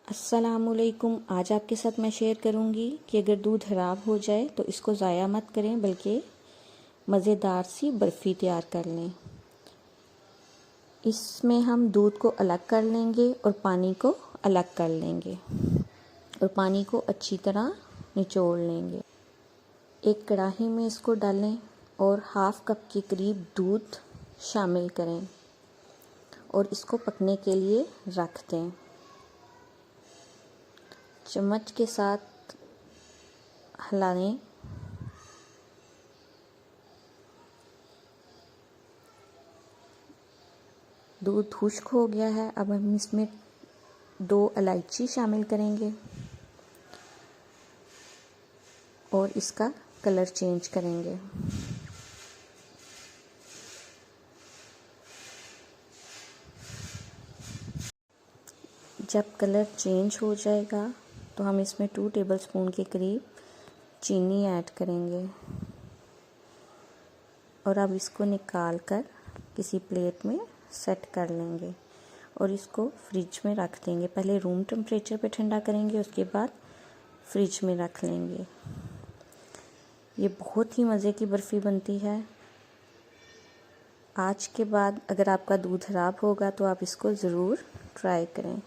अस्सलामुअलैकुम। आज आपके साथ मैं शेयर करूंगी कि अगर दूध ख़राब हो जाए तो इसको ज़ाया मत करें, बल्कि मज़ेदार सी बर्फ़ी तैयार कर लें। इसमें हम दूध को अलग कर लेंगे और पानी को अलग कर लेंगे और पानी को अच्छी तरह निचोड़ लेंगे। एक कढ़ाई में इसको डालें और हाफ़ कप के करीब दूध शामिल करें और इसको पकने के लिए रख दें। चम्मच के साथ हिलाएं। दूध खुश्क हो गया है। अब हम इसमें 2 इलायची शामिल करेंगे और इसका कलर चेंज करेंगे। जब कलर चेंज हो जाएगा तो हम इसमें 2 टेबलस्पून के करीब चीनी ऐड करेंगे और अब इसको निकाल कर किसी प्लेट में सेट कर लेंगे और इसको फ्रिज में रख देंगे। पहले रूम टेम्परेचर पे ठंडा करेंगे, उसके बाद फ्रिज में रख लेंगे। ये बहुत ही मज़े की बर्फ़ी बनती है। आज के बाद अगर आपका दूध ख़राब होगा तो आप इसको ज़रूर ट्राई करें।